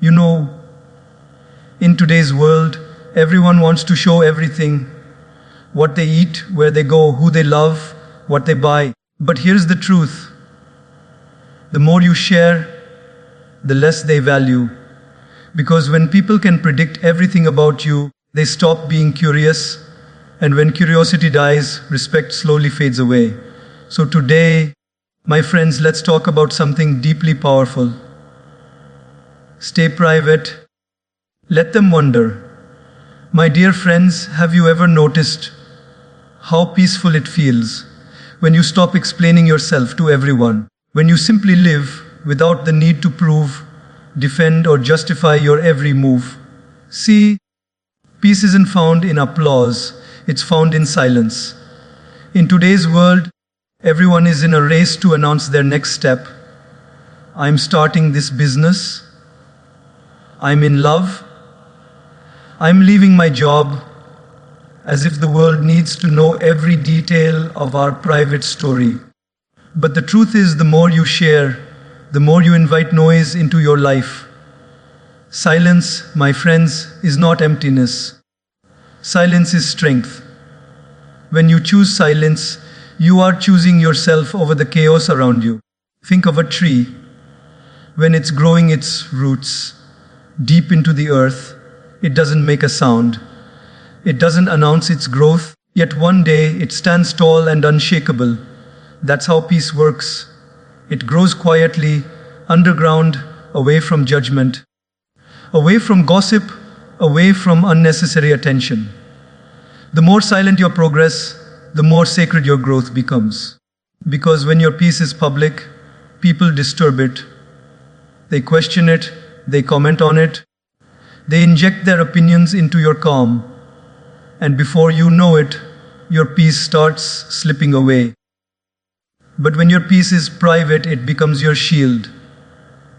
You know, in today's world, everyone wants to show everything: what they eat, where they go, who they love, what they buy. But here's the truth: the more you share, the less they value. Because when people can predict everything about you, they stop being curious. And when curiosity dies, respect slowly fades away. So today, my friends, let's talk about something deeply powerful. Stay private. Let them wonder. My dear friends, have you ever noticed how peaceful it feels when you stop explaining yourself to everyone? When you simply live without the need to prove, defend, or justify your every move. See, peace isn't found in applause, it's found in silence. In today's world, everyone is in a race to announce their next step. I'm starting this business. I'm in love. I'm leaving my job, as if the world needs to know every detail of our private story. But the truth is, the more you share, the more you invite noise into your life. Silence, my friends, is not emptiness. Silence is strength. When you choose silence, you are choosing yourself over the chaos around you. Think of a tree. When it's growing its roots deep into the earth, it doesn't make a sound. It doesn't announce its growth, yet one day it stands tall and unshakable. That's how peace works. It grows quietly, underground, away from judgment, away from gossip, away from unnecessary attention. The more silent your progress, the more sacred your growth becomes. Because when your peace is public, people disturb it. They question it, they comment on it, they inject their opinions into your calm. And before you know it, your peace starts slipping away. But when your peace is private, it becomes your shield.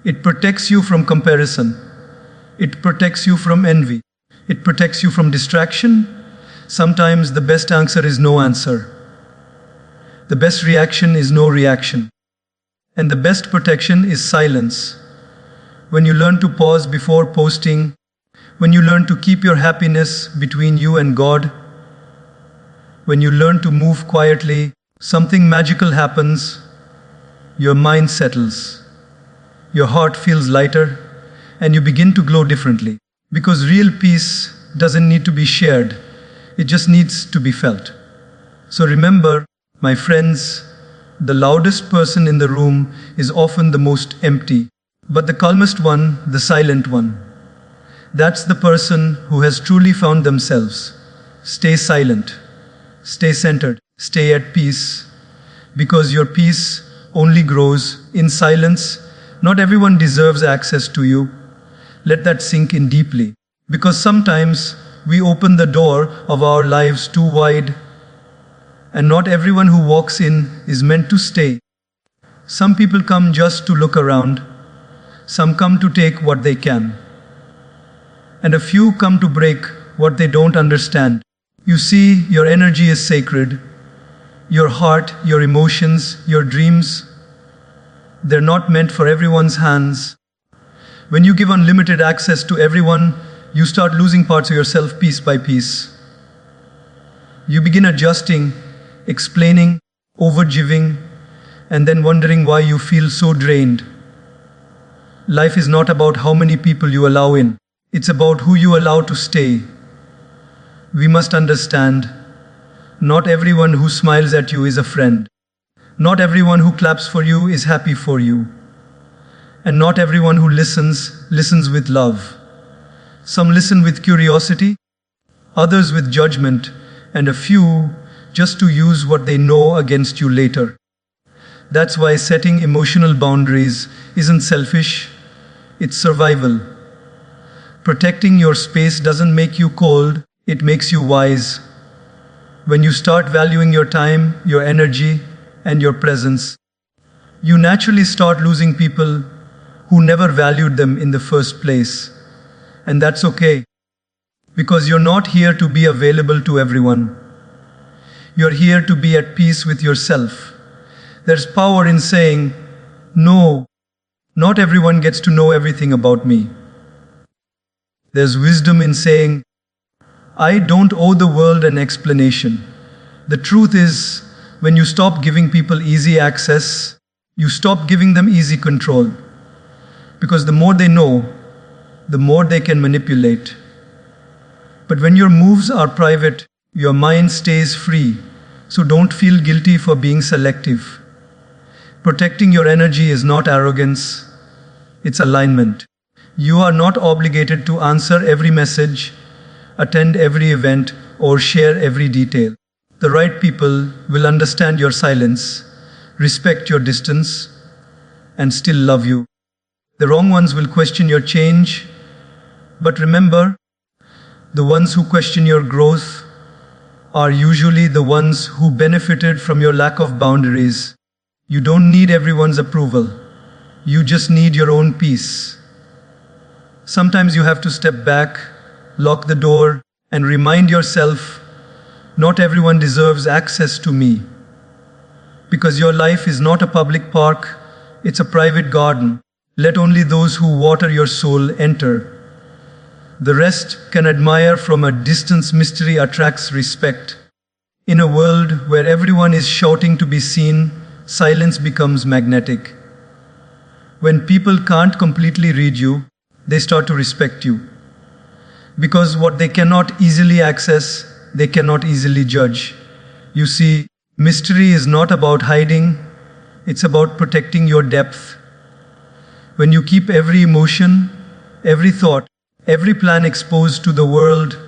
It protects you from comparison. It protects you from envy. It protects you from distraction. Sometimes the best answer is no answer. The best reaction is no reaction. And the best protection is silence. When you learn to pause before posting, when you learn to keep your happiness between you and God, when you learn to move quietly, something magical happens. Your mind settles. Your heart feels lighter, and you begin to glow differently. Because real peace doesn't need to be shared. It just needs to be felt. So remember, my friends, the loudest person in the room is often the most empty, but the calmest one, the silent one. That's the person who has truly found themselves. Stay silent. Stay centered. Stay at peace. Because your peace only grows in silence. Not everyone deserves access to you. Let that sink in deeply. Because sometimes we open the door of our lives too wide, and not everyone who walks in is meant to stay. Some people come just to look around. Some come to take what they can. And a few come to break what they don't understand. You see, your energy is sacred. Your heart, your emotions, your dreams, they're not meant for everyone's hands. When you give unlimited access to everyone, you start losing parts of yourself piece by piece. You begin adjusting, explaining, overgiving, and then wondering why you feel so drained. Life is not about how many people you allow in. It's about who you allow to stay. We must understand, not everyone who smiles at you is a friend. Not everyone who claps for you is happy for you. And not everyone who listens with love. Some listen with curiosity, others with judgment, and a few just to use what they know against you later. That's why setting emotional boundaries isn't selfish, it's survival. Protecting your space doesn't make you cold, it makes you wise. When you start valuing your time, your energy, and your presence, you naturally start losing people who never valued them in the first place. And that's okay, because you're not here to be available to everyone. You're here to be at peace with yourself. There's power in saying, no, not everyone gets to know everything about me. There's wisdom in saying, I don't owe the world an explanation. The truth is, when you stop giving people easy access, you stop giving them easy control. Because the more they know, the more they can manipulate. But when your moves are private, your mind stays free. So don't feel guilty for being selective. Protecting your energy is not arrogance, it's alignment. You are not obligated to answer every message, attend every event, or share every detail. The right people will understand your silence, respect your distance, and still love you. The wrong ones will question your change, but remember, the ones who question your growth are usually the ones who benefited from your lack of boundaries. You don't need everyone's approval. You just need your own peace. Sometimes you have to step back, lock the door, and remind yourself, not everyone deserves access to me. Because your life is not a public park, it's a private garden. Let only those who water your soul enter. The rest can admire from a distance. Mystery attracts respect. In a world where everyone is shouting to be seen, silence becomes magnetic. When people can't completely read you, they start to respect you. Because what they cannot easily access, they cannot easily judge. You see, mystery is not about hiding, it's about protecting your depth. When you keep every emotion, every thought, every plan exposed to the world,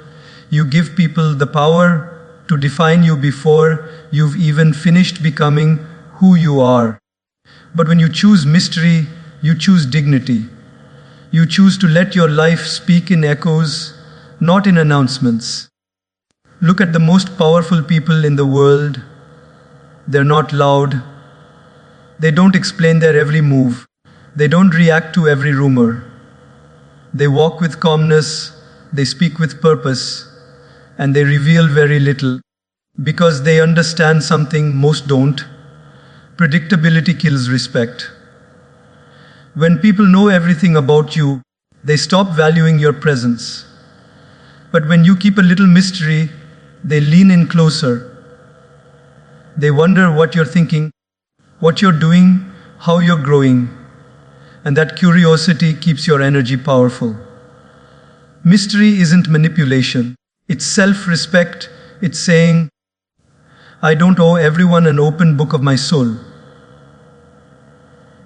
you give people the power to define you before you've even finished becoming who you are. But when you choose mystery, you choose dignity. You choose to let your life speak in echoes, not in announcements. Look at the most powerful people in the world. They're not loud. They don't explain their every move. They don't react to every rumor. They walk with calmness, they speak with purpose, and they reveal very little because they understand something most don't. Predictability kills respect. When people know everything about you, they stop valuing your presence. But when you keep a little mystery, they lean in closer. They wonder what you're thinking, what you're doing, how you're growing. And that curiosity keeps your energy powerful. Mystery isn't manipulation. It's self-respect. It's saying, I don't owe everyone an open book of my soul.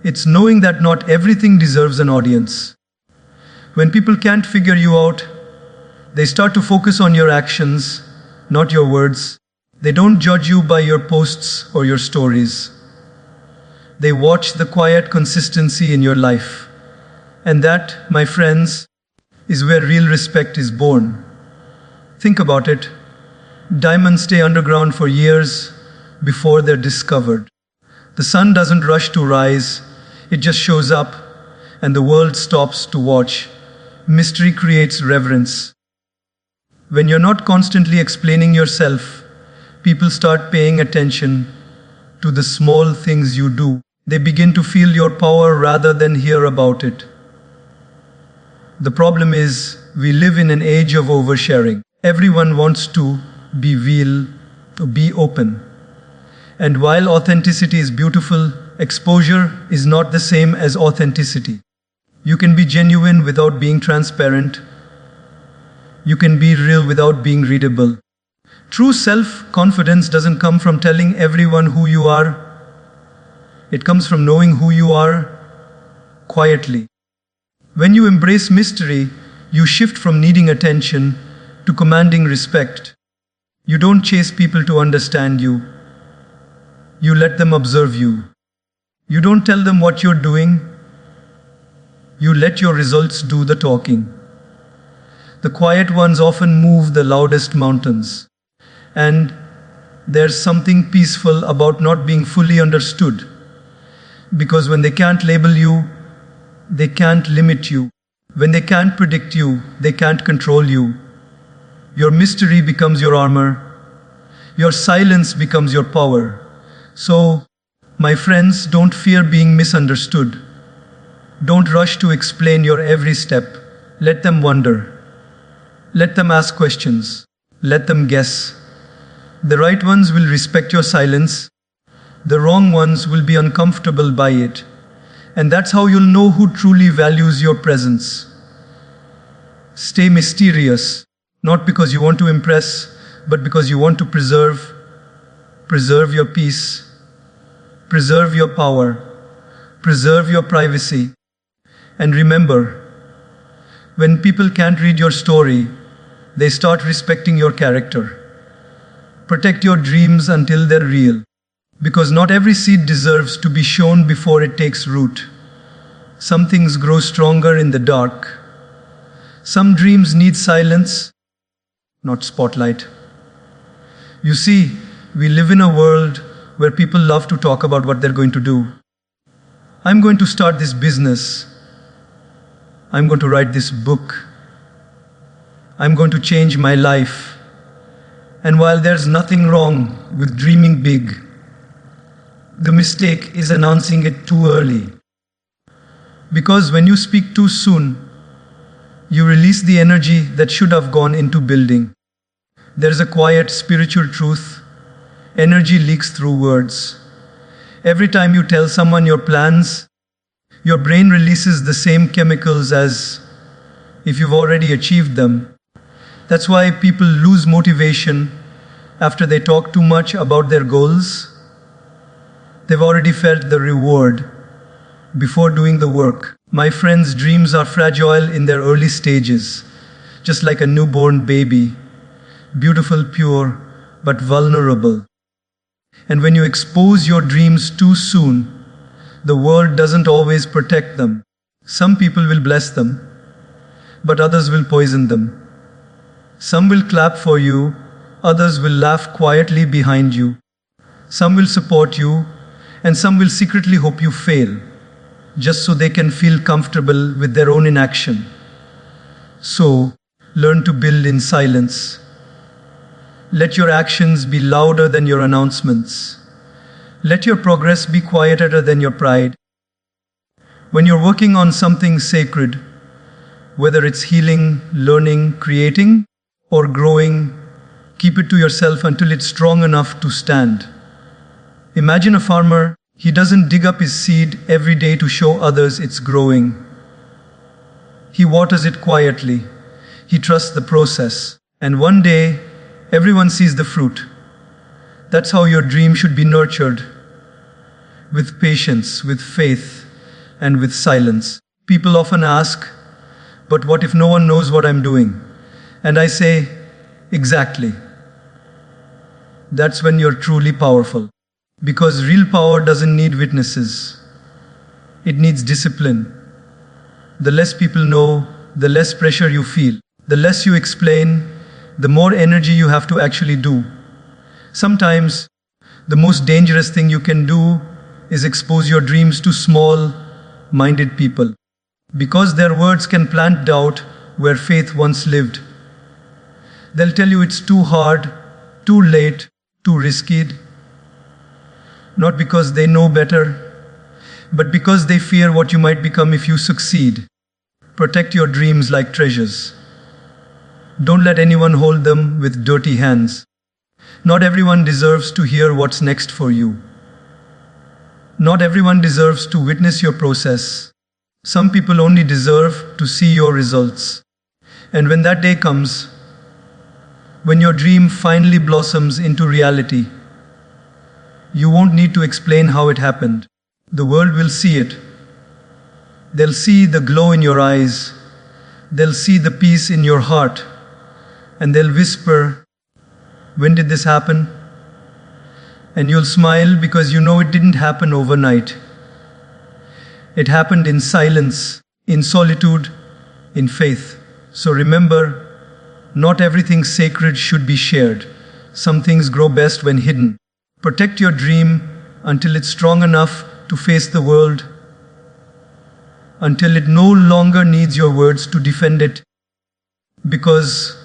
It's knowing that not everything deserves an audience. When people can't figure you out, they start to focus on your actions, not your words. They don't judge you by your posts or your stories. They watch the quiet consistency in your life. And that, my friends, is where real respect is born. Think about it. Diamonds stay underground for years before they're discovered. The sun doesn't rush to rise, it just shows up, and the world stops to watch. Mystery creates reverence. When you're not constantly explaining yourself, people start paying attention to the small things you do. They begin to feel your power rather than hear about it. The problem is, we live in an age of oversharing. Everyone wants to be real, to be open. And while authenticity is beautiful, exposure is not the same as authenticity. You can be genuine without being transparent. You can be real without being readable. True self-confidence doesn't come from telling everyone who you are. It comes from knowing who you are quietly. When you embrace mystery, you shift from needing attention to commanding respect. You don't chase people to understand you. You let them observe you. You don't tell them what you're doing. You let your results do the talking. The quiet ones often move the loudest mountains. And there's something peaceful about not being fully understood. Because when they can't label you, they can't limit you. When they can't predict you, they can't control you. Your mystery becomes your armor. Your silence becomes your power. So, my friends, don't fear being misunderstood. Don't rush to explain your every step. Let them wonder. Let them ask questions. Let them guess. The right ones will respect your silence. The wrong ones will be uncomfortable by it. And that's how you'll know who truly values your presence. Stay mysterious, not because you want to impress, but because you want to preserve. Preserve your peace. Preserve your power. Preserve your privacy. And remember, when people can't read your story, they start respecting your character. Protect your dreams until they're real. Because not every seed deserves to be shown before it takes root. Some things grow stronger in the dark. Some dreams need silence, not spotlight. You see, we live in a world where people love to talk about what they're going to do. I'm going to start this business. I'm going to write this book. I'm going to change my life. And while there's nothing wrong with dreaming big, the mistake is announcing it too early. Because when you speak too soon, you release the energy that should have gone into building. There's a quiet spiritual truth. Energy leaks through words. Every time you tell someone your plans, your brain releases the same chemicals as if you've already achieved them. That's why people lose motivation after they talk too much about their goals. They've already felt the reward before doing the work. My friends, dreams are fragile in their early stages, just like a newborn baby, beautiful, pure, but vulnerable. And when you expose your dreams too soon, the world doesn't always protect them. Some people will bless them, but others will poison them. Some will clap for you, others will laugh quietly behind you. Some will support you, and some will secretly hope you fail, just so they can feel comfortable with their own inaction. So, learn to build in silence. Let your actions be louder than your announcements. Let your progress be quieter than your pride. When you're working on something sacred, whether it's healing, learning, creating, or growing, keep it to yourself until it's strong enough to stand. Imagine a farmer. He doesn't dig up his seed every day to show others it's growing. He waters it quietly. He trusts the process. And one day, everyone sees the fruit. That's how your dream should be nurtured. With patience, with faith, and with silence. People often ask, but what if no one knows what I'm doing? And I say, exactly. That's when you're truly powerful. Because real power doesn't need witnesses. It needs discipline. The less people know, the less pressure you feel. The less you explain, the more energy you have to actually do. Sometimes, the most dangerous thing you can do is expose your dreams to small-minded people. Because their words can plant doubt where faith once lived. They'll tell you it's too hard, too late, too risky. Not because they know better, but because they fear what you might become if you succeed. Protect your dreams like treasures. Don't let anyone hold them with dirty hands. Not everyone deserves to hear what's next for you. Not everyone deserves to witness your process. Some people only deserve to see your results. And when that day comes, when your dream finally blossoms into reality, you won't need to explain how it happened. The world will see it. They'll see the glow in your eyes. They'll see the peace in your heart. And they'll whisper, "When did this happen?" And you'll smile because you know it didn't happen overnight. It happened in silence, in solitude, in faith. So remember, not everything sacred should be shared. Some things grow best when hidden. Protect your dream until it's strong enough to face the world, until it no longer needs your words to defend it, because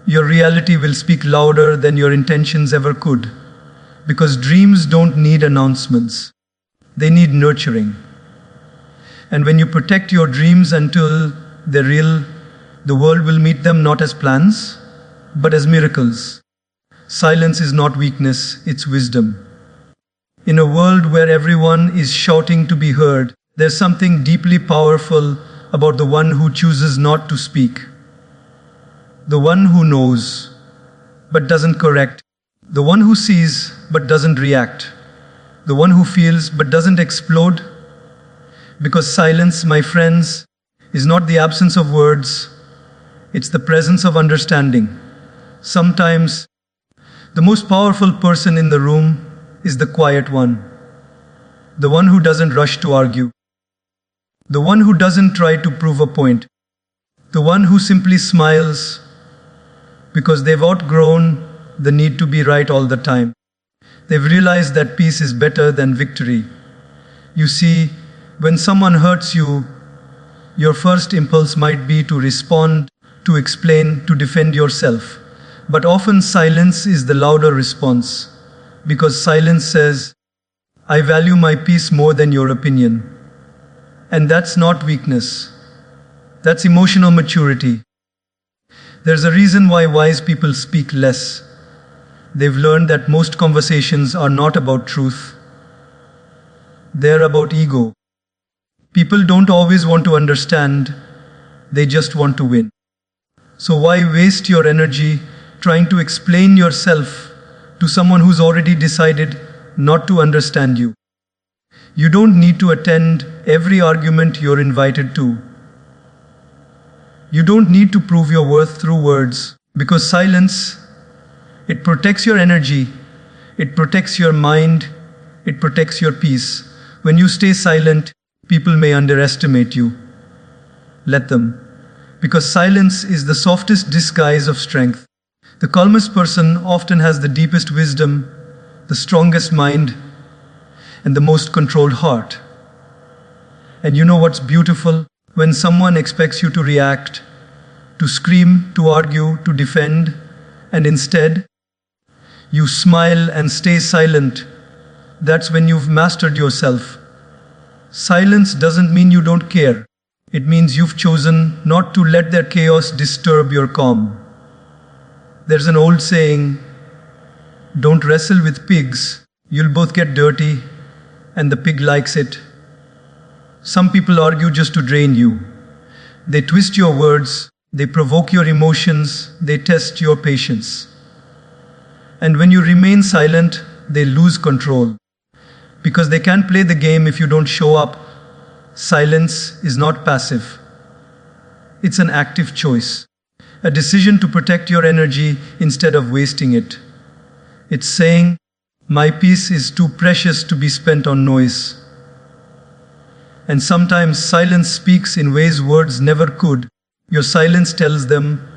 your reality will speak louder than your intentions ever could. Because dreams don't need announcements. They need nurturing. And when you protect your dreams until they're real, The world will meet them not as plans, but as miracles. Silence is not weakness, it's wisdom. In a world where everyone is shouting to be heard, there's something deeply powerful about the one who chooses not to speak. The one who knows, but doesn't correct. The one who sees, but doesn't react. The one who feels, but doesn't explode. Because silence, my friends, is not the absence of words, it's the presence of understanding. Sometimes, the most powerful person in the room is the quiet one. The one who doesn't rush to argue. The one who doesn't try to prove a point. The one who simply smiles because they've outgrown the need to be right all the time. They've realized that peace is better than victory. You see, when someone hurts you, your first impulse might be to respond, to explain, to defend yourself. But often silence is the louder response, because silence says, I value my peace more than your opinion. And that's not weakness. That's emotional maturity. There's a reason why wise people speak less. They've learned that most conversations are not about truth. They're about ego. People don't always want to understand, they just want to win. So why waste your energy trying to explain yourself to someone who's already decided not to understand you? You don't need to attend every argument you're invited to. You don't need to prove your worth through words, because silence, it protects your energy, it protects your mind, it protects your peace. When you stay silent, people may underestimate you. Let them. Because silence is the softest disguise of strength. The calmest person often has the deepest wisdom, the strongest mind, and the most controlled heart. And you know what's beautiful? When someone expects you to react, to scream, to argue, to defend, and instead, you smile and stay silent, that's when you've mastered yourself. Silence doesn't mean you don't care. It means you've chosen not to let their chaos disturb your calm. There's an old saying, don't wrestle with pigs, you'll both get dirty, and the pig likes it. Some people argue just to drain you. They twist your words, they provoke your emotions, they test your patience. And when you remain silent, they lose control. Because they can't play the game if you don't show up. Silence is not passive. It's an active choice. A decision to protect your energy instead of wasting it. It's saying, my peace is too precious to be spent on noise. And sometimes silence speaks in ways words never could. Your silence tells them,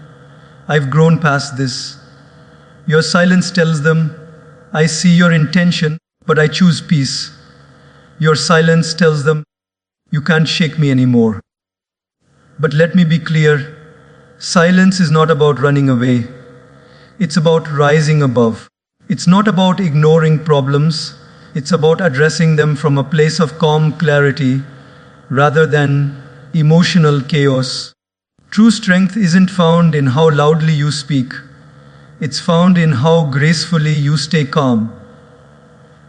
I've grown past this. Your silence tells them, I see your intention, but I choose peace. Your silence tells them, you can't shake me anymore. But let me be clear, silence is not about running away. It's about rising above. It's not about ignoring problems. It's about addressing them from a place of calm clarity rather than emotional chaos. True strength isn't found in how loudly you speak. It's found in how gracefully you stay calm.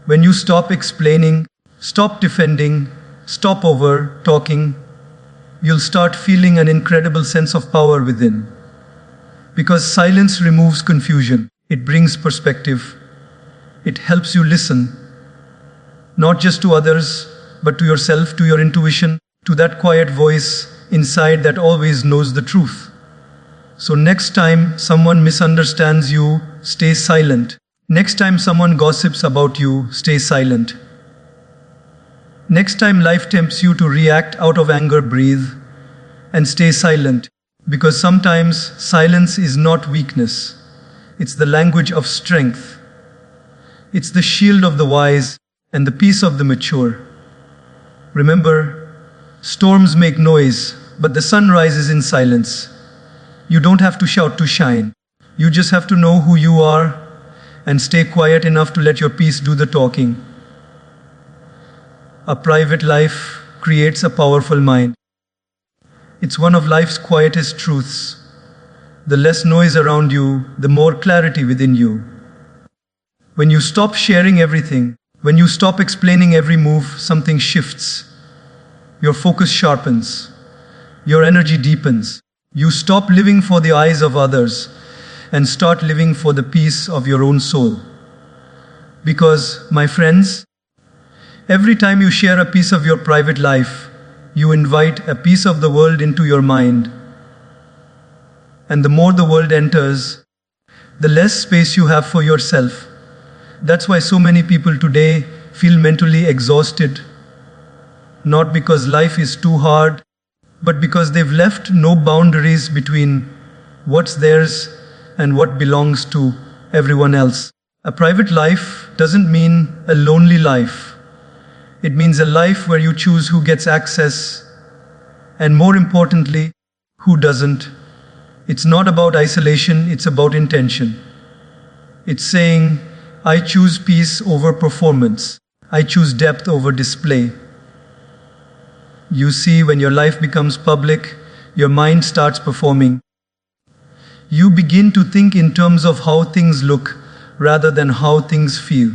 When you stop explaining, stop defending, stop over talking, you'll start feeling an incredible sense of power within. Because silence removes confusion. It brings perspective. It helps you listen. Not just to others, but to yourself, to your intuition, to that quiet voice inside that always knows the truth. So next time someone misunderstands you, stay silent. Next time someone gossips about you, stay silent. Next time life tempts you to react out of anger, breathe and stay silent. Because sometimes silence is not weakness. It's the language of strength. It's the shield of the wise and the peace of the mature. Remember, storms make noise, but the sun rises in silence. You don't have to shout to shine. You just have to know who you are and stay quiet enough to let your peace do the talking. A private life creates a powerful mind. It's one of life's quietest truths. The less noise around you, the more clarity within you. When you stop sharing everything, when you stop explaining every move, something shifts. Your focus sharpens. Your energy deepens. You stop living for the eyes of others and start living for the peace of your own soul. Because, my friends, every time you share a piece of your private life, you invite a piece of the world into your mind. And the more the world enters, the less space you have for yourself. That's why so many people today feel mentally exhausted. Not because life is too hard, but because they've left no boundaries between what's theirs and what belongs to everyone else. A private life doesn't mean a lonely life. It means a life where you choose who gets access, and more importantly, who doesn't. It's not about isolation, it's about intention. It's saying, I choose peace over performance. I choose depth over display. You see, when your life becomes public, your mind starts performing. You begin to think in terms of how things look rather than how things feel.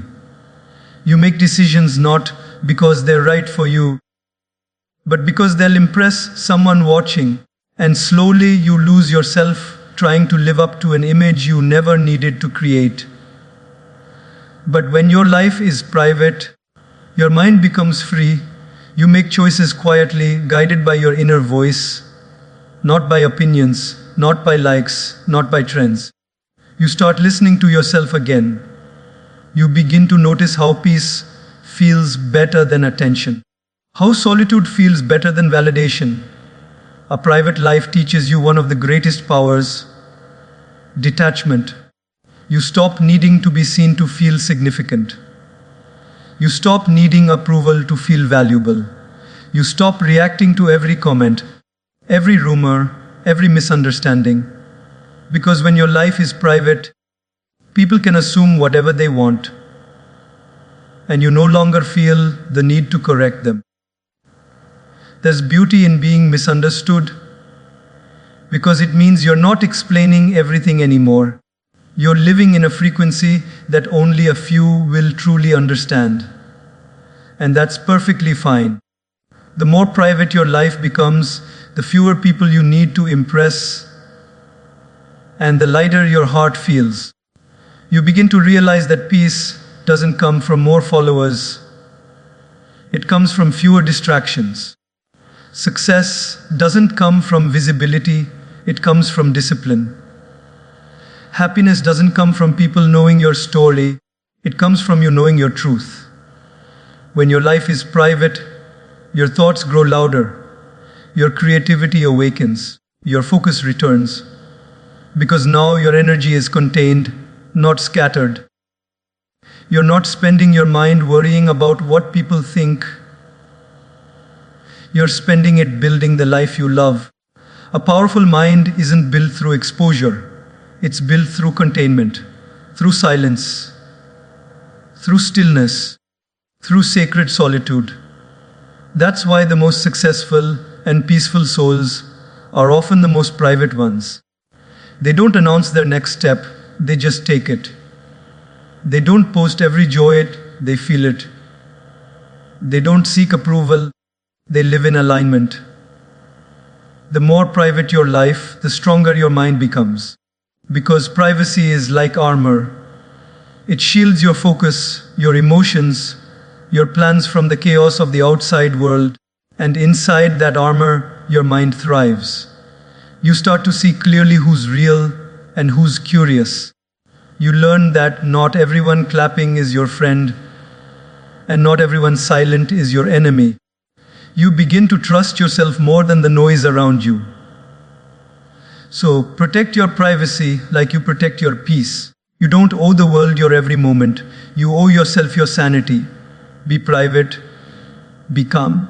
You make decisions not because they're right for you, but because they'll impress someone watching. And slowly you lose yourself trying to live up to an image you never needed to create. But when your life is private, your mind becomes free. You make choices quietly, guided by your inner voice, not by opinions, not by likes, not by trends. You start listening to yourself again. You begin to notice how peace feels better than attention, how solitude feels better than validation. A private life teaches you one of the greatest powers: detachment. You stop needing to be seen to feel significant. You stop needing approval to feel valuable. You stop reacting to every comment, every rumor, every misunderstanding. Because when your life is private, people can assume whatever they want, and you no longer feel the need to correct them. There's beauty in being misunderstood, because it means you're not explaining everything anymore. You're living in a frequency that only a few will truly understand. And that's perfectly fine. The more private your life becomes, the fewer people you need to impress, and the lighter your heart feels. You begin to realize that peace doesn't come from more followers. It comes from fewer distractions. Success doesn't come from visibility, it comes from discipline. Happiness doesn't come from people knowing your story, it comes from you knowing your truth. When your life is private, your thoughts grow louder, your creativity awakens, your focus returns, because now your energy is contained, not scattered. You're not spending your mind worrying about what people think. You're spending it building the life you love. A powerful mind isn't built through exposure. It's built through containment, through silence, through stillness, through sacred solitude. That's why the most successful and peaceful souls are often the most private ones. They don't announce their next step, they just take it. They don't post every joy, they feel it. They don't seek approval, they live in alignment. The more private your life, the stronger your mind becomes. Because privacy is like armor. It shields your focus, your emotions, your plans from the chaos of the outside world, and inside that armor, your mind thrives. You start to see clearly who's real and who's curious. You learn that not everyone clapping is your friend, and not everyone silent is your enemy. You begin to trust yourself more than the noise around you. So protect your privacy like you protect your peace. You don't owe the world your every moment. You owe yourself your sanity. Be private, be calm,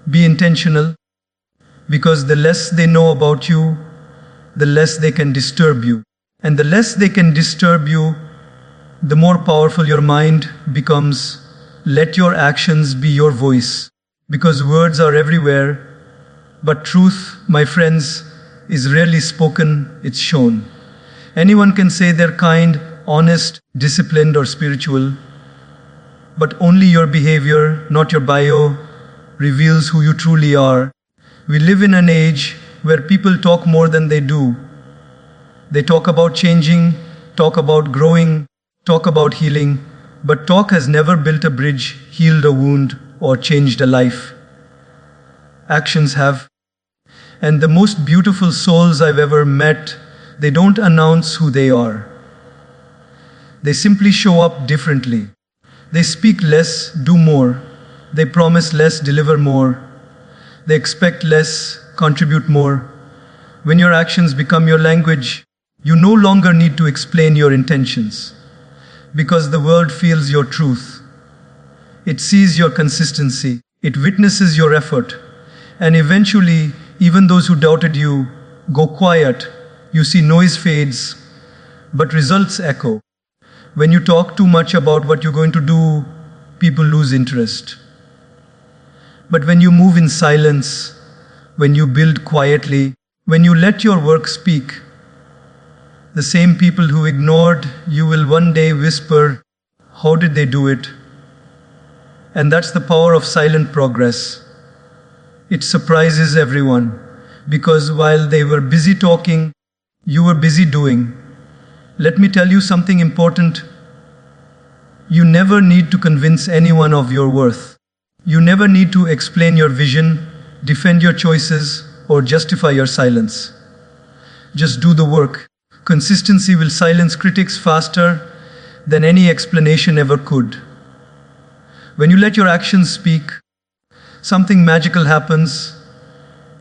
be intentional, because the less they know about you, the less they can disturb you. And the less they can disturb you, the more powerful your mind becomes. Let your actions be your voice, because words are everywhere, But truth, my friends, is rarely spoken, it's shown. Anyone can say they're kind, honest, disciplined, or spiritual, but only your behavior, not your bio, reveals who you truly are. We live in an age where people talk more than they do. They talk about changing, talk about growing, talk about healing, but talk has never built a bridge, healed a wound, or changed a life. Actions have. And the most beautiful souls I've ever met, they don't announce who they are. They simply show up differently. They speak less, do more. They promise less, deliver more. They expect less, contribute more. When your actions become your language, you no longer need to explain your intentions, because the world feels your truth. It sees your consistency. It witnesses your effort. And eventually, even those who doubted you go quiet. You see noise fades, but results echo. When you talk too much about what you're going to do, people lose interest. But when you move in silence, when you build quietly, when you let your work speak, the same people who ignored you will one day whisper, "How did they do it?" And that's the power of silent progress. It surprises everyone, because while they were busy talking, you were busy doing. Let me tell you something important. You never need to convince anyone of your worth. You never need to explain your vision, defend your choices, or justify your silence. Just do the work. Consistency will silence critics faster than any explanation ever could. When you let your actions speak, something magical happens.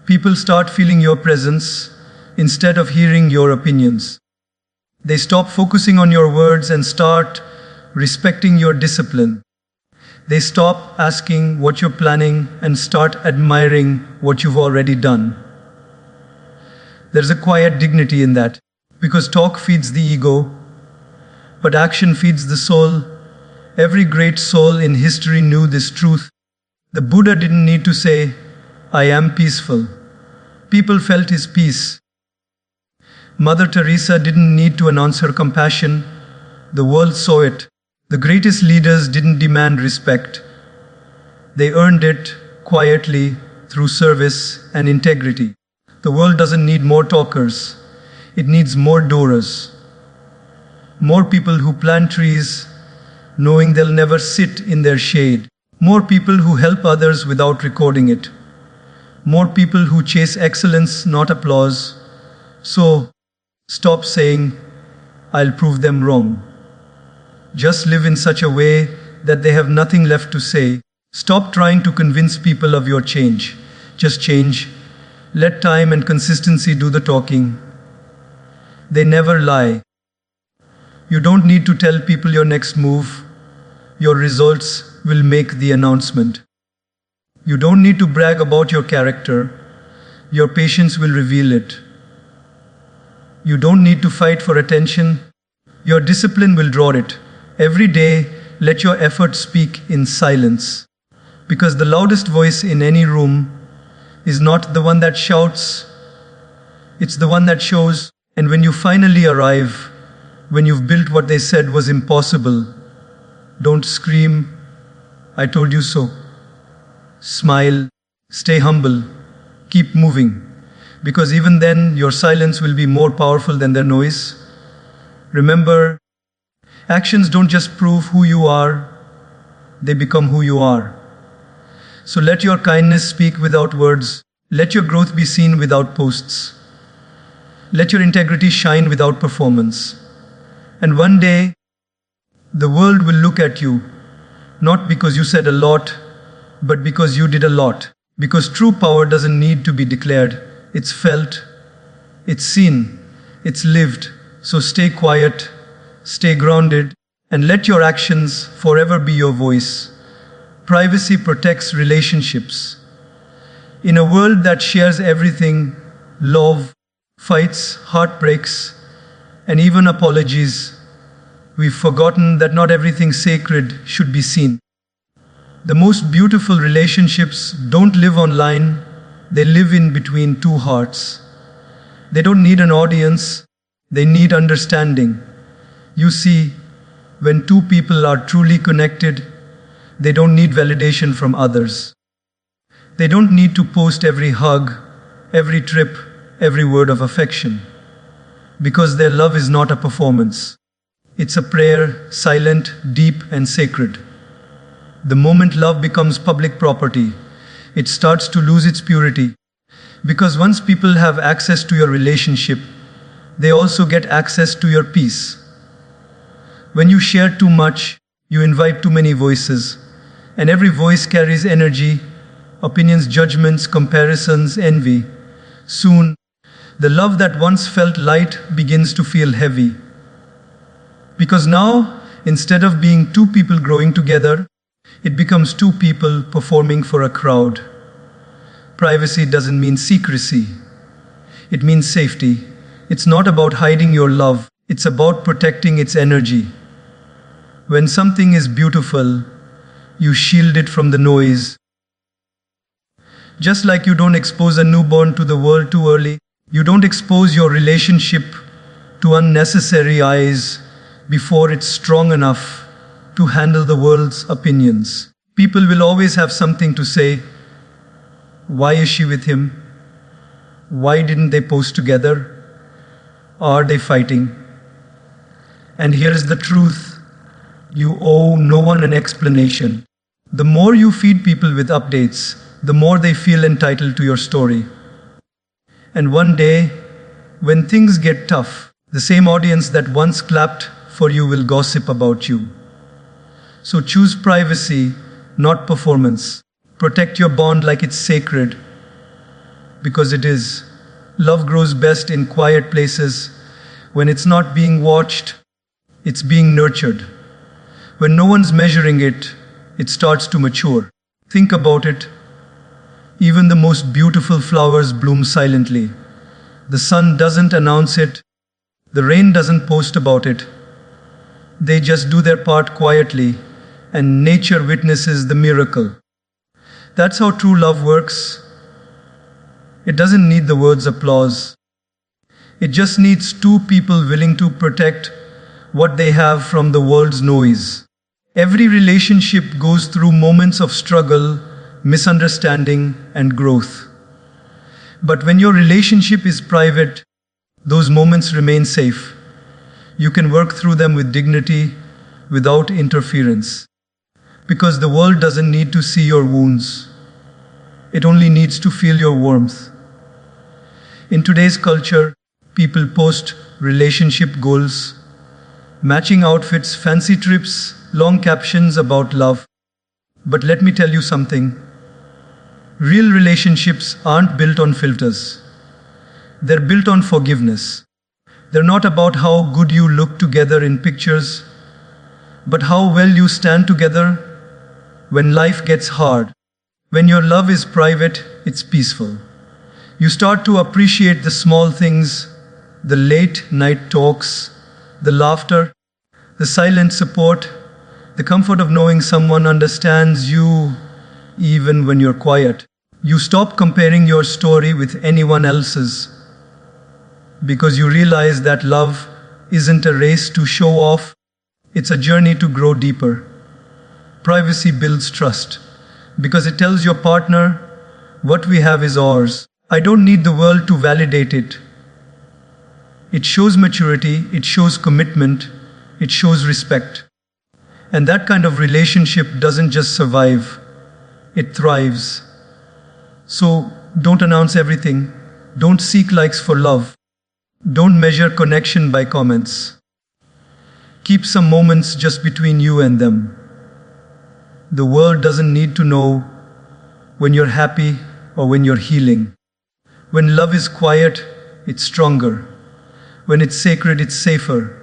People start feeling your presence instead of hearing your opinions. They stop focusing on your words and start respecting your discipline. They stop asking what you're planning and start admiring what you've already done. There's a quiet dignity in that, because talk feeds the ego, but action feeds the soul. Every great soul in history knew this truth. The Buddha didn't need to say, "I am peaceful." People felt his peace. Mother Teresa didn't need to announce her compassion. The world saw it. The greatest leaders didn't demand respect. They earned it quietly through service and integrity. The world doesn't need more talkers. It needs more doers. More people who plant trees, knowing they'll never sit in their shade. More people who help others without recording it. More people who chase excellence, not applause. So, stop saying, "I'll prove them wrong." Just live in such a way that they have nothing left to say. Stop trying to convince people of your change. Just change. Let time and consistency do the talking. They never lie. You don't need to tell people your next move. Your results will make the announcement. You don't need to brag about your character. Your patience will reveal it. You don't need to fight for attention. Your discipline will draw it. Every day, let your effort speak in silence. Because the loudest voice in any room is not the one that shouts, it's the one that shows. And when you finally arrive, when you've built what they said was impossible, don't scream, "I told you so." Smile, stay humble, keep moving. Because even then, your silence will be more powerful than their noise. Remember, actions don't just prove who you are, they become who you are. So let your kindness speak without words. Let your growth be seen without posts. Let your integrity shine without performance. And one day, the world will look at you, not because you said a lot, but because you did a lot. Because true power doesn't need to be declared. It's felt, it's seen, it's lived. So stay quiet, stay grounded, and let your actions forever be your voice. Privacy protects relationships. In a world that shares everything, love, fights, heartbreaks, and even apologies, we've forgotten that not everything sacred should be seen. The most beautiful relationships don't live online, They live in between two hearts. They don't need an audience, they need understanding. You see, when two people are truly connected, they don't need validation from others. They don't need to post every hug, every trip, every word of affection. Because their love is not a performance. It's a prayer, silent, deep, and sacred. The moment love becomes public property, it starts to lose its purity. Because once people have access to your relationship, they also get access to your peace. When you share too much, you invite too many voices, and every voice carries energy, opinions, judgments, comparisons, envy. Soon, the love that once felt light begins to feel heavy. Because now, instead of being two people growing together, it becomes two people performing for a crowd. Privacy doesn't mean secrecy. It means safety. It's not about hiding your love. It's about protecting its energy. When something is beautiful, you shield it from the noise. Just like you don't expose a newborn to the world too early, you don't expose your relationship to unnecessary eyes before it's strong enough to handle the world's opinions. People will always have something to say. Why is she with him? Why didn't they post together? Are they fighting? And here's the truth. You owe no one an explanation. The more you feed people with updates, the more they feel entitled to your story. And one day, when things get tough, the same audience that once clapped for you will gossip about you. So choose privacy, not performance. Protect your bond like it's sacred, because it is. Love grows best in quiet places. When it's not being watched, it's being nurtured. When no one's measuring it, it starts to mature. Think about it. Even the most beautiful flowers bloom silently. The sun doesn't announce it. The rain doesn't post about it. They just do their part quietly, and nature witnesses the miracle. That's how true love works. It doesn't need the words' applause. It just needs two people willing to protect what they have from the world's noise. Every relationship goes through moments of struggle, misunderstanding, and growth. But when your relationship is private, those moments remain safe. You can work through them with dignity, without interference. Because the world doesn't need to see your wounds. It only needs to feel your warmth. In today's culture, people post relationship goals, matching outfits, fancy trips, long captions about love. But let me tell you something. Real relationships aren't built on filters. They're built on forgiveness. They're not about how good you look together in pictures, but how well you stand together when life gets hard. When your love is private, it's peaceful. You start to appreciate the small things, the late night talks, the laughter, the silent support, the comfort of knowing someone understands you even when you're quiet. You stop comparing your story with anyone else's because you realize that love isn't a race to show off, it's a journey to grow deeper. Privacy builds trust because it tells your partner, what we have is ours. I don't need the world to validate it. It shows maturity, it shows commitment, it shows respect. And that kind of relationship doesn't just survive, it thrives. So don't announce everything. Don't seek likes for love. Don't measure connection by comments. Keep some moments just between you and them. The world doesn't need to know when you're happy or when you're healing. When love is quiet, it's stronger. When it's sacred, it's safer.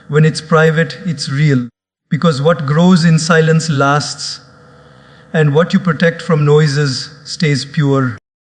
When it's private, it's real. Because what grows in silence lasts, and what you protect from noises stays pure.